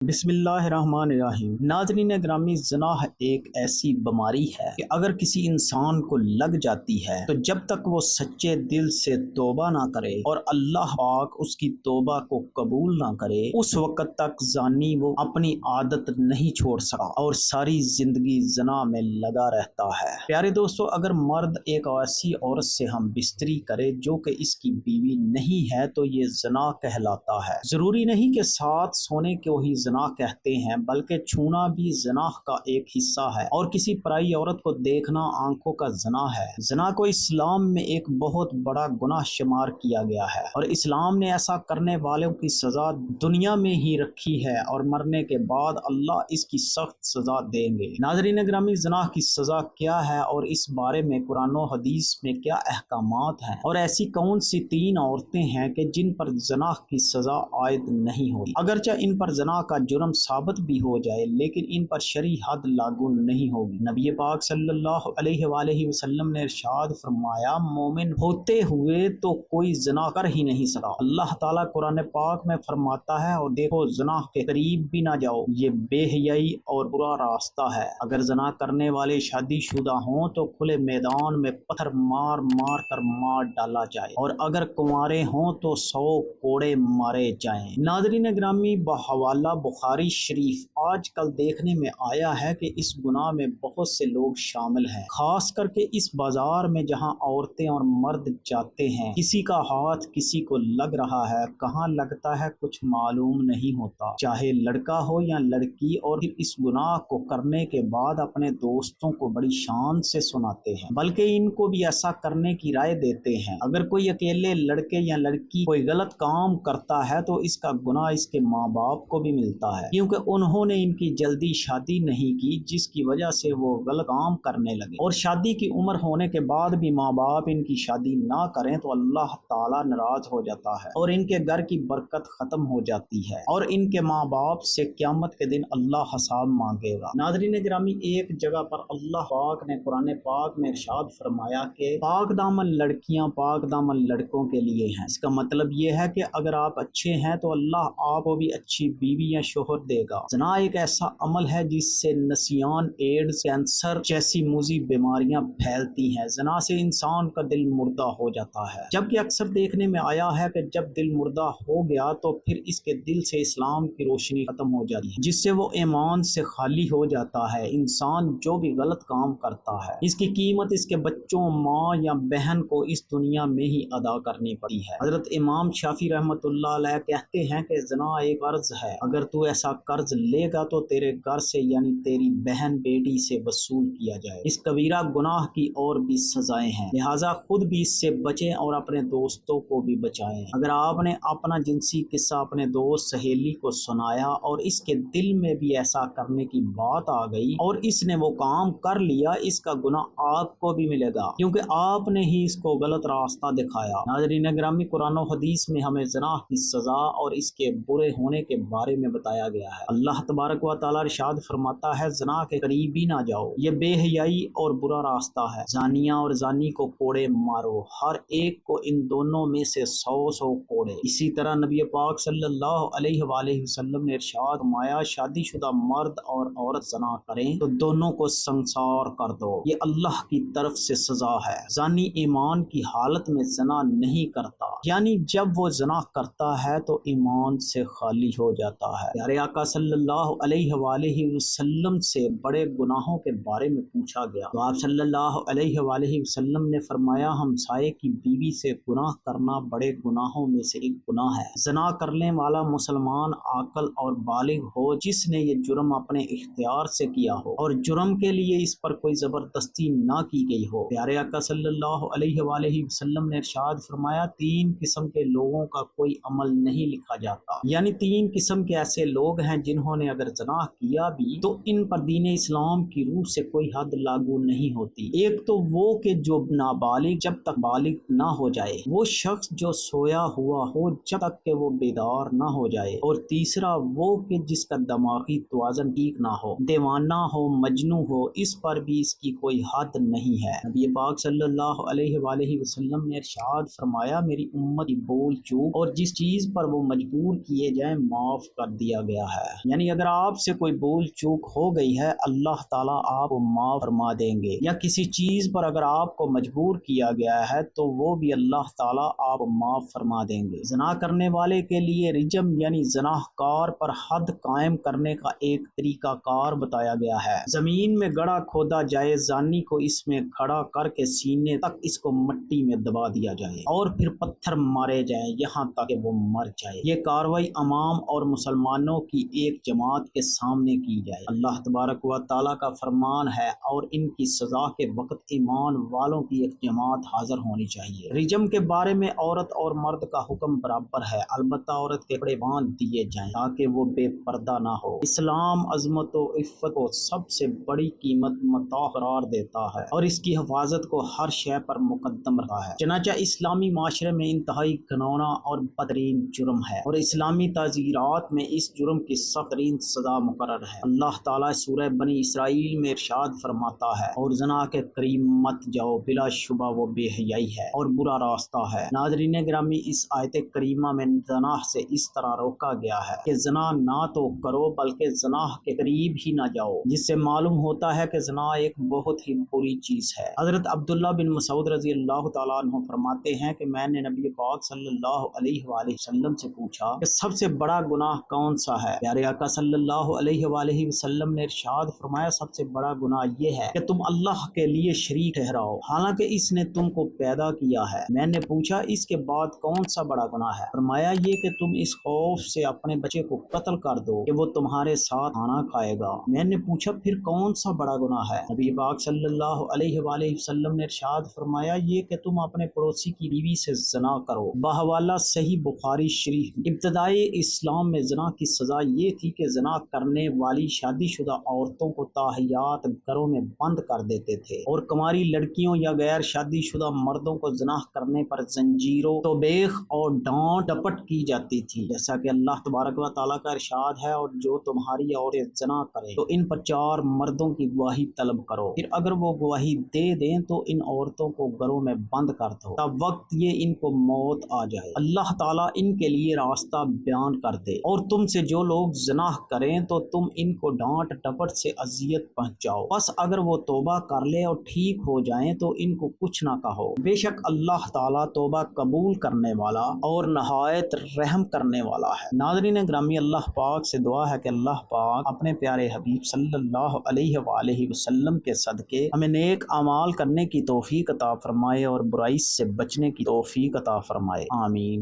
بسم اللہ الرحمن الرحیم۔ ناظرین گرامی، زنا ایک ایسی بیماری ہے کہ اگر کسی انسان کو لگ جاتی ہے تو جب تک وہ سچے دل سے توبہ نہ کرے اور اللہ پاک اس کی توبہ کو قبول نہ کرے، اس وقت تک زانی وہ اپنی عادت نہیں چھوڑ سکا اور ساری زندگی زنا میں لگا رہتا ہے۔ پیارے دوستو، اگر مرد ایک ایسی عورت سے ہم بستری کرے جو کہ اس کی بیوی نہیں ہے تو یہ زنا کہلاتا ہے۔ ضروری نہیں کہ ساتھ سونے کو ہی زنا کہتے ہیں، بلکہ چھونا بھی زنا کا ایک حصہ ہے اور کسی پرائی عورت کو دیکھنا آنکھوں کا زنا ہے۔ زنا کو اسلام میں ایک بہت بڑا گناہ شمار کیا گیا ہے اور اسلام نے ایسا کرنے والوں کی سزا دنیا میں ہی رکھی ہے اور مرنے کے بعد اللہ اس کی سخت سزا دیں گے۔ ناظرین گرامی، زنا کی سزا کیا ہے اور اس بارے میں قرآن و حدیث میں کیا احکامات ہیں، اور ایسی کون سی 3 عورتیں ہیں کہ جن پر زنا کی سزا عائد نہیں ہوئی؟ اگرچہ ان پر زنا کا جرم ثابت بھی ہو جائے لیکن ان پر شرعی حد لاگو نہیں ہوگی۔ نبی پاک صلی اللہ علیہ وآلہ وسلم نے ارشاد فرمایا، مومن ہوتے ہوئے تو کوئی زنا کر ہی نہیں سکا۔ اللہ تعالیٰ قرآن پاک میں فرماتا ہے، اور دیکھو زنا کے قریب بھی نہ جاؤ، یہ بے حیائی اور برا راستہ ہے۔ اگر زنا کرنے والے شادی شدہ ہوں تو کھلے میدان میں پتھر مار مار کر مار ڈالا جائے، اور اگر کنوارے ہوں تو 100 کوڑے مارے جائیں۔ ناظرین گرامی، بحوالہ بخاری شریف آج کل دیکھنے میں آیا ہے کہ اس گناہ میں بہت سے لوگ شامل ہیں، خاص کر کے اس بازار میں جہاں عورتیں اور مرد جاتے ہیں۔ کسی کا ہاتھ کسی کو لگ رہا ہے، کہاں لگتا ہے کچھ معلوم نہیں ہوتا، چاہے لڑکا ہو یا لڑکی، اور پھر اس گناہ کو کرنے کے بعد اپنے دوستوں کو بڑی شان سے سناتے ہیں، بلکہ ان کو بھی ایسا کرنے کی رائے دیتے ہیں۔ اگر کوئی اکیلے لڑکے یا لڑکی کوئی غلط کام کرتا ہے تو اس کا گناہ اس کے ماں باپ کو بھی ملتا ہے، کیونکہ انہوں نے ان کی جلدی شادی نہیں کی جس کی وجہ سے وہ غلط کام کرنے لگے، اور شادی کی عمر ہونے کے بعد بھی ماں باپ ان کی شادی نہ کریں تو اللہ تعالیٰ ناراض ہو جاتا ہے اور ان کے گھر کی برکت ختم ہو جاتی ہے اور ان کے ماں باپ سے قیامت کے دن اللہ حساب مانگے گا۔ ناظرین گرامی، ایک جگہ پر اللہ پاک نے قرآن پاک میں ارشاد فرمایا کہ پاک دامن لڑکیاں پاک دامن لڑکوں کے لیے ہیں۔ اس کا مطلب یہ ہے کہ اگر آپ اچھے ہیں تو اللہ آپ کو بھی اچھی بیوی یا شوہر دے گا۔ زنا ایک ایسا عمل ہے جس سے نسیان، ایڈز، کینسر جیسی موذی بیماریاں پھیلتی ہیں۔ زنا سے انسان کا دل مردہ ہو جاتا ہے، جبکہ اکثر دیکھنے میں آیا ہے کہ جب دل مردہ ہو گیا تو پھر اس کے دل سے اسلام کی روشنی ختم ہو جاتی ہے، جس سے وہ ایمان سے خالی ہو جاتا ہے۔ انسان جو بھی غلط کام کرتا ہے اس کی قیمت اس کے بچوں، ماں یا بہن کو اس دنیا میں ہی ادا کرنی پڑی ہے۔ حضرت امام شافعی رحمۃ اللہ علیہ کہتے ہیں کہ زنا ایک قرض ہے، اگر تو ایسا قرض لے گا تو تیرے گھر سے یعنی تیری بہن بیٹی سے وصول کیا جائے۔ اس کبیرہ گناہ کی اور بھی سزائیں ہیں، لہٰذا خود بھی اس سے بچیں اور اپنے دوستوں کو بھی بچائیں۔ اگر آپ نے اپنا جنسی قصہ اپنے دوست سہیلی کو سنایا اور اس کے دل میں بھی ایسا کرنے کی بات آ گئی اور اس نے وہ کام کر لیا، اس کا گناہ آپ کو بھی ملے گا، کیونکہ آپ نے ہی اس کو غلط راستہ دکھایا۔ ناظرین گرامی، قرآن و حدیث میں ہمیں زنا کی سزا اور اس کے برے ہونے کے بارے میں بتایا گیا ہے۔ اللہ تبارک و تعالیٰ ارشاد فرماتا ہے، زنا کے قریب بھی نہ جاؤ، یہ بے حیائی اور برا راستہ ہے۔ زانیہ اور زانی کو کوڑے مارو، ہر ایک کو ان دونوں میں سے 100 کوڑے۔ اسی طرح نبی پاک صلی اللہ علیہ وآلہ وسلم نے ارشاد فرمایا، شادی شدہ مرد اور عورت زنا کریں تو دونوں کو سنسار کر دو، یہ اللہ کی طرف سے سزا ہے۔ زانی ایمان کی حالت میں زنا نہیں کرتا، یعنی جب وہ زنا کرتا ہے تو ایمان سے خالی ہو جاتا ہے۔ پیارے آقا صلی اللہ علیہ وآلہ وسلم سے بڑے گناہوں کے بارے میں پوچھا گیا تو آپ صلی اللہ علیہ وآلہ وسلم نے فرمایا، ہمسائے کی بیوی سے گناہ کرنا بڑے گناہوں میں سے ایک گناہ ہے۔ زنا کرنے والا مسلمان عاقل اور بالغ ہو جس نے یہ جرم اپنے اختیار سے کیا ہو اور جرم کے لیے اس پر کوئی زبردستی نہ کی گئی ہو۔ پیارے آقا صلی اللہ علیہ وآلہ وسلم نے ارشاد فرمایا، 3 قسم کے لوگوں کا کوئی عمل نہیں لکھا جاتا، یعنی 3 قسم کے ایسے لوگ ہیں جنہوں نے اگر زنا کیا بھی تو ان پر دین اسلام کی روح سے کوئی حد لاگو نہیں ہوتی۔ ایک تو وہ کہ جو نابالغ جب تک بالغ نہ ہو جائے، وہ شخص جو سویا ہوا ہو جب تک کہ وہ بیدار نہ ہو جائے، اور تیسرا وہ کہ جس کا دماغی توازن ٹھیک نہ ہو، دیوانہ ہو، مجنوں ہو، اس پر بھی اس کی کوئی حد نہیں ہے۔ نبی پاک صلی اللہ علیہ وآلہ وسلم نے ارشاد فرمایا، میری امت کی بول چوک اور جس چیز پر وہ مجبور کیے جائیں معاف کر دیا کیا گیا ہے، یعنی اگر آپ سے کوئی بھول چوک ہو گئی ہے اللہ تعالیٰ آپ کو معاف فرما دیں گے، یا کسی چیز پر اگر آپ کو مجبور کیا گیا ہے تو وہ بھی اللہ تعالیٰ آپ کو معاف فرما دیں گے۔ زنا کرنے والے کے لیے رجم یعنی زناہ کار پر حد قائم کرنے کا ایک طریقہ کار بتایا گیا ہے۔ زمین میں گڑھا کھودا جائے، زانی کو اس میں کھڑا کر کے سینے تک اس کو مٹی میں دبا دیا جائے اور پھر پتھر مارے جائیں یہاں تک کہ وہ مر جائے۔ یہ کاروائی عوام اور مسلمانوں کی ایک جماعت کے سامنے کی جائے۔ اللہ تبارک و تعالیٰ کا فرمان ہے اور ان کی سزا کے وقت ایمان والوں کی ایک جماعت حاضر ہونی چاہیے۔ رجم کے بارے میں عورت اور مرد کا حکم برابر ہے، البتہ عورت کے کپڑے باندھ دیے جائیں تاکہ وہ بے پردہ نہ ہو۔ اسلام عظمت و عفت کو سب سے بڑی قیمت متاع قرار دیتا ہے اور اس کی حفاظت کو ہر شے پر مقدم رکھا ہے، چنانچہ اسلامی معاشرے میں انتہائی گھناؤنا اور بدترین جرم ہے اور اسلامی تعزیرات میں اس جرم کی سخت ترین سزا مقرر ہے۔ اللہ تعالیٰ سورہ بنی اسرائیل میں ارشاد فرماتا ہے، اور زنا کے قریب مت جاؤ، بلا شبہ وہ بے حیائی ہے اور برا راستہ ہے۔ ناظرین گرامی، اس آیت کریمہ میں زنا سے اس طرح روکا گیا ہے کہ زنا نہ تو کرو بلکہ زنا کے قریب ہی نہ جاؤ، جس سے معلوم ہوتا ہے کہ زنا ایک بہت ہی بری چیز ہے۔ حضرت عبداللہ بن مسعود رضی اللہ تعالیٰ عنہ فرماتے ہیں کہ میں نے نبی پاک صلی اللہ علیہ وآلہ وسلم سے پوچھا کہ سب سے بڑا گناہ کون سا ہے؟ پیارے آقا صلی اللہ علیہ وآلہ وسلم نے ارشاد فرمایا، سب سے بڑا گناہ یہ ہے کہ تم اللہ کے لیے شریک ٹھہراؤ حالانکہ اس نے تم کو پیدا کیا ہے۔ میں نے پوچھا اس کے بعد کون سا بڑا گناہ ہے؟ فرمایا یہ کہ تم اس خوف سے اپنے بچے کو قتل کر دو کہ وہ تمہارے ساتھ کھانا کھائے گا۔ میں نے پوچھا پھر کون سا بڑا گناہ ہے؟ نبی پاک صلی اللہ علیہ وآلہ وسلم نے ارشاد فرمایا یہ کہ تم اپنے پڑوسی کی بیوی سے زنا کرو۔ بحوالہ صحیح بخاری شریف۔ ابتدائی اسلام میں زنا کی سزا یہ تھی کہ زنا کرنے والی شادی شدہ عورتوں کو تاحیات گھروں میں بند کر دیتے تھے اور کماری لڑکیوں یا غیر شادی شدہ مردوں کو زنا کرنے پر زنجیروں، توبیخ اور ڈانٹ ڈپٹ کی جاتی تھی، جیسا کہ اللہ تبارک و تعالیٰ کا ارشاد ہے، اور جو تمہاری عورتیں زنا کرے تو ان پر 4 مردوں کی گواہی طلب کرو، پھر اگر وہ گواہی دے دیں تو ان عورتوں کو گھروں میں بند کر دو تب وقت یہ ان کو موت آ جائے، اللہ تعالیٰ ان کے لیے راستہ بیان کر دے، اور تم سے جو لوگ زنا کریں تو تم ان کو ڈانٹ ڈپٹ سے اذیت پہنچاؤ، بس اگر وہ توبہ کر لے اور ٹھیک ہو جائیں تو ان کو کچھ نہ کہو، بے شک اللہ تعالیٰ توبہ قبول کرنے والا اور نہایت رحم کرنے والا ہے۔ ناظرین گرامی، اللہ پاک سے دعا ہے کہ اللہ پاک اپنے پیارے حبیب صلی اللہ علیہ وآلہ وسلم کے صدقے ہمیں نیک اعمال کرنے کی توفیق عطا فرمائے اور برائی سے بچنے کی توفیق عطا فرمائے، آمین۔